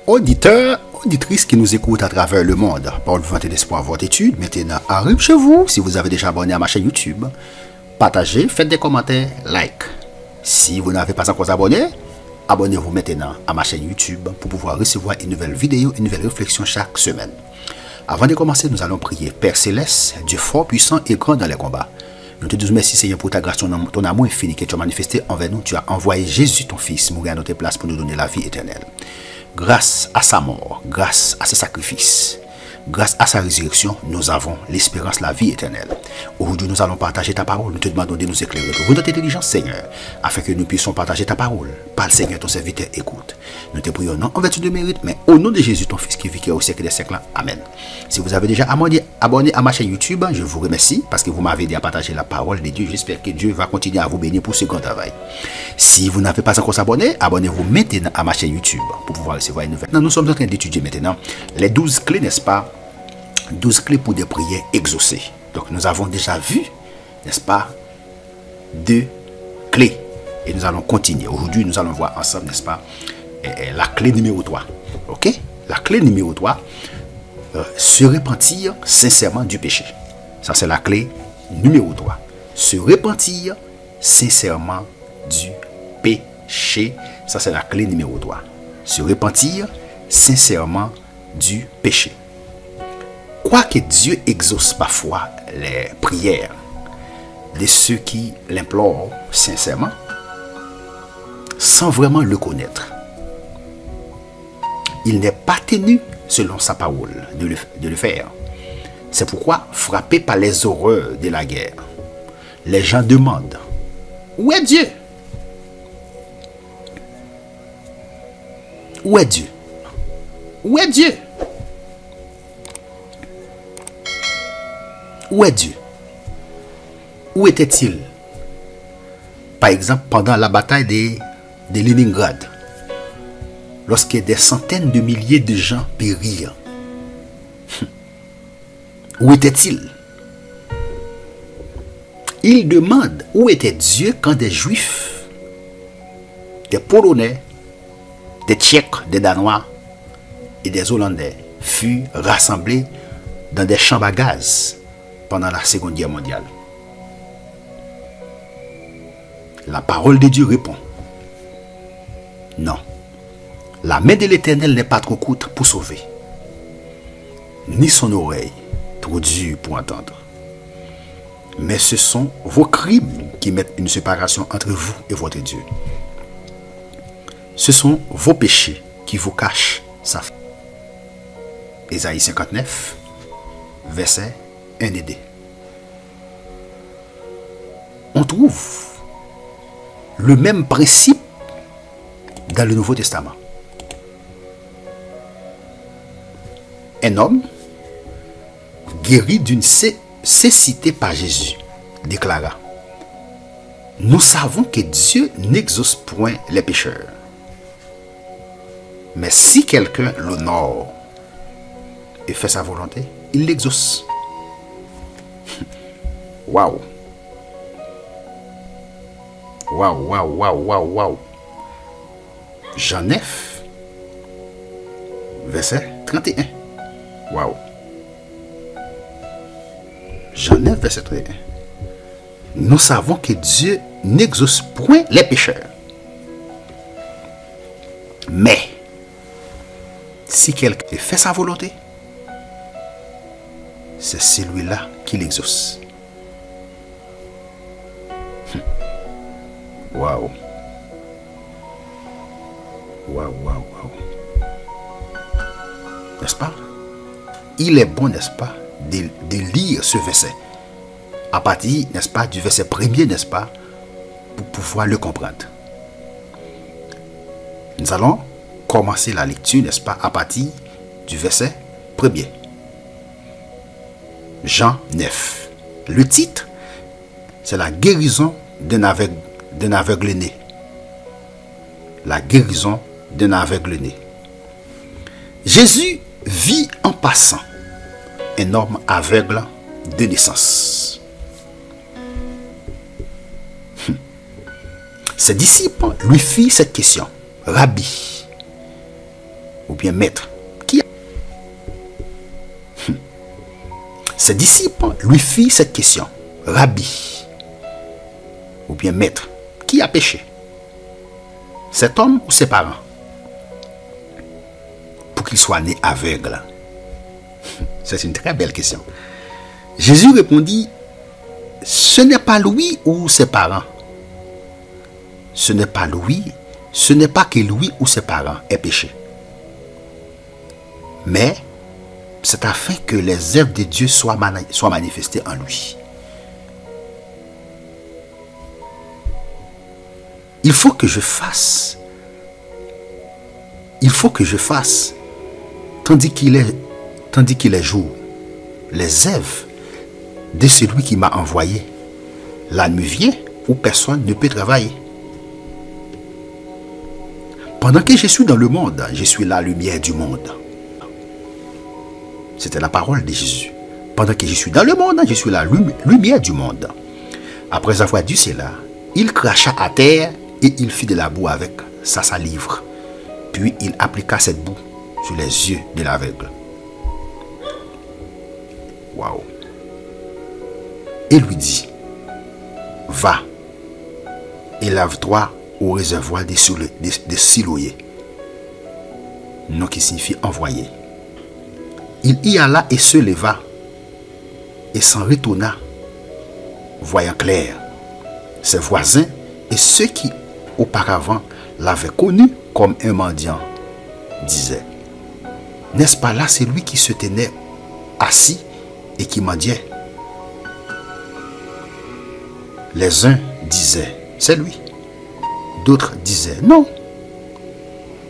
Auditeurs, auditrices qui nous écoutent à travers le monde, parole vivante d'espoir, votre étude maintenant arrive chez vous. Si vous avez déjà abonné à ma chaîne YouTube, partagez, faites des commentaires, like. Si vous n'avez pas encore abonné, abonnez-vous maintenant à ma chaîne YouTube pour pouvoir recevoir une nouvelle vidéo, une nouvelle réflexion chaque semaine. Avant de commencer, nous allons prier. Père Céleste, Dieu fort, puissant et grand dans les combats. Nous te disons merci Seigneur pour ta grâce, ton amour infini que tu as manifesté envers nous. Tu as envoyé Jésus, ton Fils, mourir à notre place pour nous donner la vie éternelle. Grâce à sa mort, grâce à ses sacrifices, grâce à sa résurrection, nous avons l'espérance, la vie éternelle. Aujourd'hui, nous allons partager ta parole. Nous te demandons de nous éclairer. Ouvre notre intelligence, Seigneur, afin que nous puissions partager ta parole. Parle, Seigneur, ton serviteur écoute. Nous te prions non en vertu de mérite, mais au nom de Jésus, ton Fils qui vit au siècle des siècles. Amen. Si vous avez déjà abonné à ma chaîne YouTube, je vous remercie parce que vous m'avez aidé à partager la parole de Dieu. J'espère que Dieu va continuer à vous bénir pour ce grand travail. Si vous n'avez pas encore abonné, abonnez-vous maintenant à ma chaîne YouTube pour pouvoir recevoir une nouvelle. Nous sommes en train d'étudier maintenant les 12 clés, n'est-ce pas? 12 clés pour des prières exaucées. Donc nous avons déjà vu, n'est-ce pas, 2 clés. Et nous allons continuer. Aujourd'hui, nous allons voir ensemble, n'est-ce pas, la clé numéro 3. Ok? La clé numéro 3, se repentir sincèrement du péché. Ça, c'est la clé numéro 3. Se repentir sincèrement du péché. Ça, c'est la clé numéro 3. Se repentir sincèrement du péché. Quoique Dieu exauce parfois les prières de ceux qui l'implorent sincèrement, sans vraiment le connaître, il n'est pas tenu, selon sa parole, de le faire. C'est pourquoi, frappés par les horreurs de la guerre, les gens demandent, où est Dieu? Où est Dieu? Où est Dieu? Où est Dieu? Où était-il? Par exemple, pendant la bataille de Leningrad, lorsque des centaines de milliers de gens périrent. Où était-il? Il demande où était Dieu quand des Juifs, des Polonais, des Tchèques, des Danois et des Hollandais furent rassemblés dans des chambres à gaz pendant la Seconde Guerre mondiale. La parole de Dieu répond, non, la main de l'Éternel n'est pas trop courte pour sauver, ni son oreille trop dure pour entendre. Mais ce sont vos crimes qui mettent une séparation entre vous et votre Dieu. Ce sont vos péchés qui vous cachent sa face. Ésaïe 59, verset 1 et 2. On trouve le même principe dans le Nouveau Testament. Un homme guéri d'une cécité par Jésus déclara, nous savons que Dieu n'exauce point les pécheurs. Mais si quelqu'un l'honore et fait sa volonté, il l'exauce. Waouh! Waouh, waouh, waouh, waouh, waouh. Jean 9, verset 31. Waouh. Jean 9, verset 31. Nous savons que Dieu n'exauce point les pécheurs. Mais, si quelqu'un fait sa volonté, c'est celui-là qui l'exauce. Waouh. Waouh, waouh, waouh. N'est-ce pas? Il est bon, n'est-ce pas, de lire ce verset à partir, n'est-ce pas, du verset premier, n'est-ce pas, pour pouvoir le comprendre. Nous allons commencer la lecture, n'est-ce pas, à partir du verset premier. Jean 9. Le titre, c'est la guérison d'un aveugle-né. La guérison d'un aveugle-né. Jésus vit en passant un homme aveugle de naissance. Ses disciples lui firent cette question. Rabbi, ou bien maître, qui a... Ses disciples lui firent cette question. Rabbi, ou bien maître, qui a péché? Cet homme ou ses parents? Pour qu'il soit né aveugle. C'est une très belle question. Jésus répondit, ce n'est pas lui ou ses parents. Ce n'est pas lui, ce n'est pas que lui ou ses parents aient péché. Mais c'est afin que les œuvres de Dieu soient manifestées en lui. Il faut que je fasse. Tandis qu'il est jour, les œuvres de celui qui m'a envoyé. La nuit vient où personne ne peut travailler. Pendant que je suis dans le monde, je suis la lumière du monde. C'était la parole de Jésus. Pendant que je suis dans le monde, je suis la lumière du monde. Après avoir dit cela, il cracha à terre et il fit de la boue avec sa salive. Puis il appliqua cette boue sur les yeux de l'aveugle. Waouh! Et lui dit, va et lave-toi au réservoir de Siloé, nom qui signifie envoyé. Il y alla et se leva et s'en retourna, voyant clair. Ses voisins et ceux qui auparavant l'avaient connu comme un mendiant disaient, n'est-ce pas là celui qui se tenait assis et qui mendiait? Les uns disaient, c'est lui. D'autres disaient, non.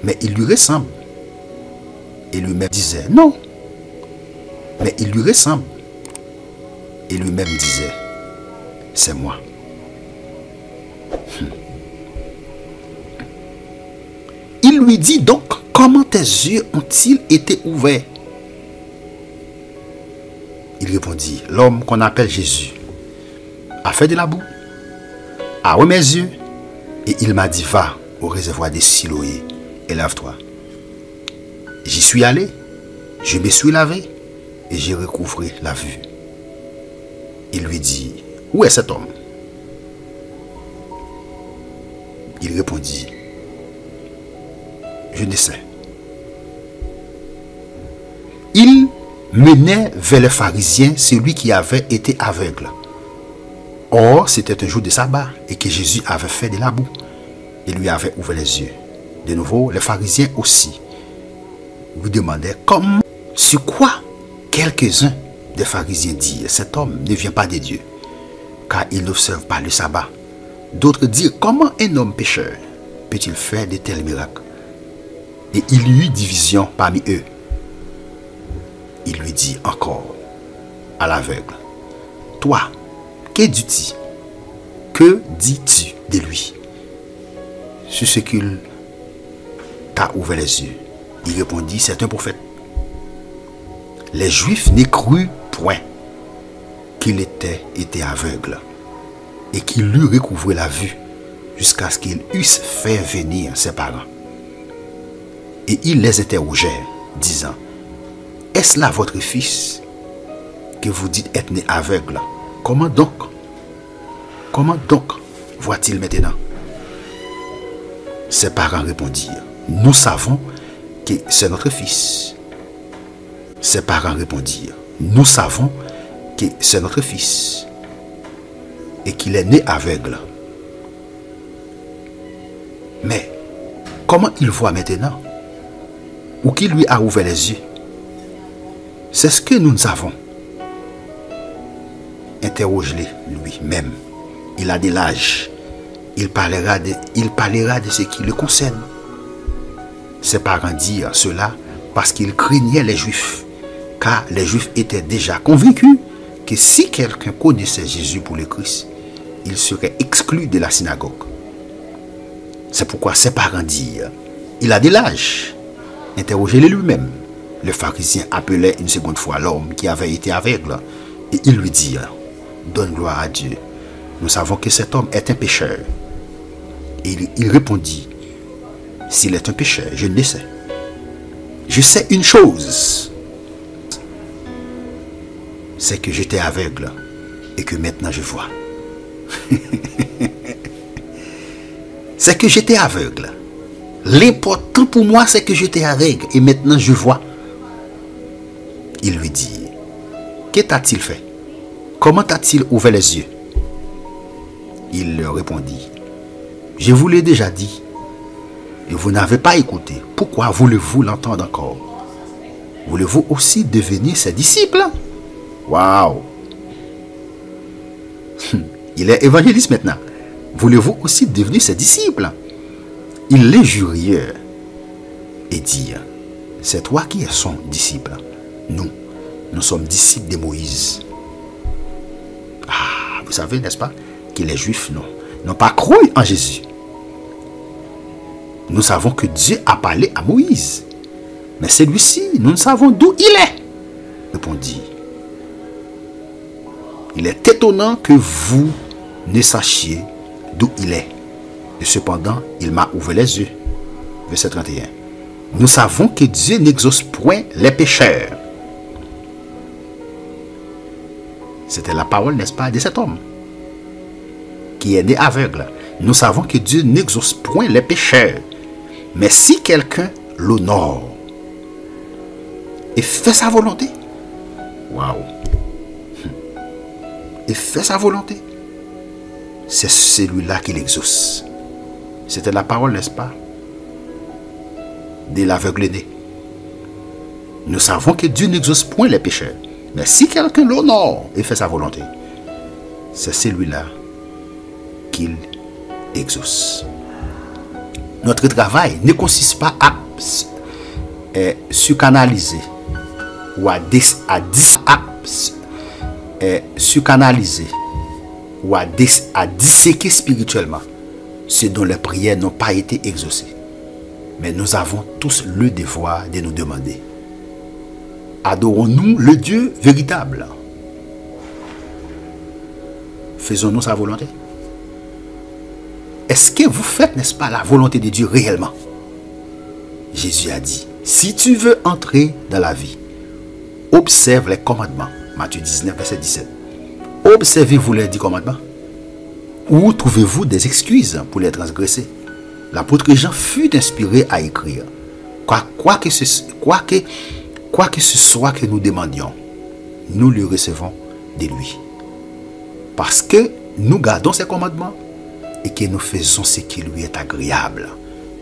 Mais il lui ressemble. Et lui-même disait, non. Mais il lui ressemble. Et lui-même disait, c'est moi. Il lui dit donc, comment tes yeux ont-ils été ouverts? Il répondit, l'homme qu'on appelle Jésus a fait de la boue, a ouvert mes yeux, et il m'a dit, va au réservoir de Siloé et lave-toi. J'y suis allé, je me suis lavé, et j'ai recouvré la vue. Il lui dit, où est cet homme? Il répondit, je ne sais. Il menait vers les pharisiens celui qui avait été aveugle. Or, c'était un jour de sabbat et que Jésus avait fait de la boue et lui avait ouvert les yeux. De nouveau, les pharisiens aussi lui demandaient comment, sur quoi quelques-uns des pharisiens dirent, cet homme ne vient pas de Dieu, car il n'observe pas le sabbat. D'autres dirent, comment un homme pécheur peut-il faire de tels miracles? Et il y eut division parmi eux. Il lui dit encore à l'aveugle, toi, que dis-tu? Que dis-tu de lui? Sur ce qu'il t'a ouvert les yeux. Il répondit, c'est un prophète. Les Juifs n'y crurent point qu'il était aveugle et qu'il eût recouvré la vue jusqu'à ce qu'ils eussent fait venir ses parents. Et ils les interrogèrent, disant, est-ce là votre fils que vous dites être né aveugle? Comment donc voit-il maintenant? Ses parents répondirent, nous savons que c'est notre fils. Ses parents répondirent, nous savons que c'est notre fils et qu'il est né aveugle. Mais comment il voit maintenant? Ou qui lui a ouvert les yeux? C'est ce que nous avons. Interroge-le lui-même. Il a de l'âge. Il parlera de ce qui le concerne. Ses parents dirent cela parce qu'ils craignaient les Juifs, car les Juifs étaient déjà convaincus que si quelqu'un connaissait Jésus pour le Christ, il serait exclu de la synagogue. C'est pourquoi ses parents dirent, il a de l'âge. Interrogez-le lui-même. Le pharisien appelait une seconde fois l'homme qui avait été aveugle et il lui dit, donne gloire à Dieu. Nous savons que cet homme est un pécheur. Et il répondit, s'il est un pécheur, je ne le sais. Je sais une chose, c'est que j'étais aveugle et que maintenant je vois. C'est que j'étais aveugle. L'important pour moi, c'est que j'étais aveugle et maintenant je vois. Il lui dit, que t'a-t-il fait? Comment t'a-t-il ouvert les yeux? Il leur répondit, je vous l'ai déjà dit et vous n'avez pas écouté. Pourquoi voulez-vous l'entendre encore? Voulez-vous aussi devenir ses disciples? Waouh! Il est évangéliste maintenant. Voulez-vous aussi devenir ses disciples? Il les jurait et dit, c'est toi qui es son disciple. Nous sommes disciples de Moïse. Ah, vous savez, n'est-ce pas, que les Juifs n'ont pas cru en Jésus. Nous savons que Dieu a parlé à Moïse. Mais celui-ci, nous ne savons d'où il est. Répondit. Il est étonnant que vous ne sachiez d'où il est. Et cependant, il m'a ouvert les yeux. Verset 31. Nous savons que Dieu n'exauce point les pécheurs. C'était la parole, n'est-ce pas, de cet homme qui est né aveugle. Nous savons que Dieu n'exauce point les pécheurs. Mais si quelqu'un l'honore et fait sa volonté, waouh, et fait sa volonté, c'est celui-là qui l'exauce. C'était la parole, n'est-ce pas, de l'aveugle né. Nous savons que Dieu n'exauce point les pécheurs. Mais si quelqu'un l'honore et fait sa volonté, c'est celui-là qu'il exauce. Notre travail ne consiste pas à surcanaliser ou à disséquer spirituellement ce dont les prières n'ont pas été exaucées. Mais nous avons tous le devoir de nous demander, adorons-nous le Dieu véritable? Faisons-nous sa volonté? Est-ce que vous faites, n'est-ce pas, la volonté de Dieu réellement? Jésus a dit, si tu veux entrer dans la vie, observe les commandements. Matthieu 19, verset 17. Observez-vous les 10 commandements? Ou trouvez-vous des excuses pour les transgresser? L'apôtre Jean fut inspiré à écrire, quoi que ce soit que nous demandions, nous le recevons de lui. Parce que nous gardons ses commandements et que nous faisons ce qui lui est agréable.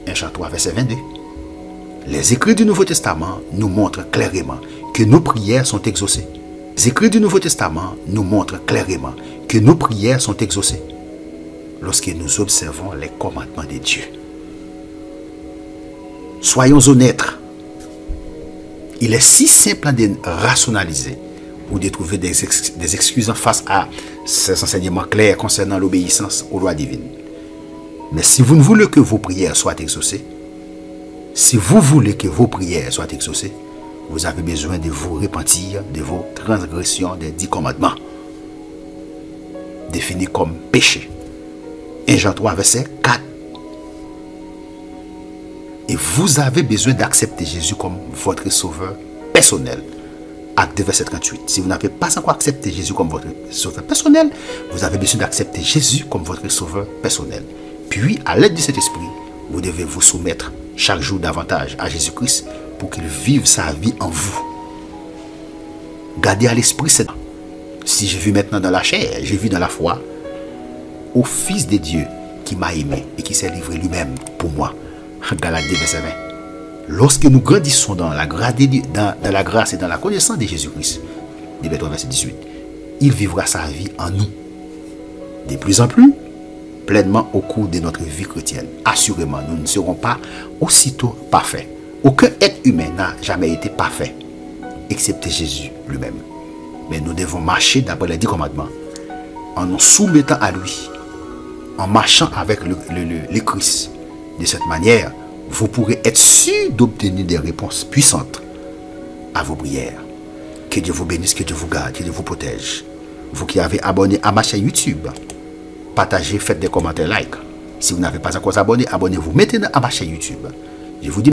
1 Jean 3, verset 22. Les écrits du Nouveau Testament nous montrent clairement que nos prières sont exaucées. Les écrits du Nouveau Testament nous montrent clairement que nos prières sont exaucées lorsque nous observons les commandements de Dieu. Soyons honnêtes. Il est si simple de rationaliser ou de trouver des excuses en face à ces enseignements clairs concernant l'obéissance aux lois divines. Mais si vous ne voulez que vos prières soient exaucées, vous avez besoin de vous repentir de vos transgressions des 10 commandements, définis comme péché. 1 Jean 3, verset 4. Et vous avez besoin d'accepter Jésus comme votre sauveur personnel. Acte 2, verset 38. Si vous n'avez pas encore accepté Jésus comme votre sauveur personnel, vous avez besoin d'accepter Jésus comme votre sauveur personnel. Puis, à l'aide de cet esprit, vous devez vous soumettre chaque jour davantage à Jésus-Christ pour qu'il vive sa vie en vous. Gardez à l'esprit cette. Si je vis maintenant dans la chair, je vis dans la foi au Fils de Dieu qui m'a aimé et qui s'est livré lui-même pour moi. Galates 2, verset 20. Lorsque nous grandissons dans la grâce et dans la connaissance de Jésus-Christ, verset 18, il vivra sa vie en nous. De plus en plus, pleinement au cours de notre vie chrétienne. Assurément, nous ne serons pas aussitôt parfaits. Aucun être humain n'a jamais été parfait, excepté Jésus lui-même. Mais nous devons marcher d'après les 10 commandements, en nous soumettant à lui, en marchant avec le Christ. De cette manière, vous pourrez être sûr d'obtenir des réponses puissantes à vos prières. Que Dieu vous bénisse, que Dieu vous garde, que Dieu vous protège. Vous qui avez abonné à ma chaîne YouTube, partagez, faites des commentaires, like. Si vous n'avez pas encore abonné, abonnez-vous maintenant à ma chaîne YouTube. Je vous dis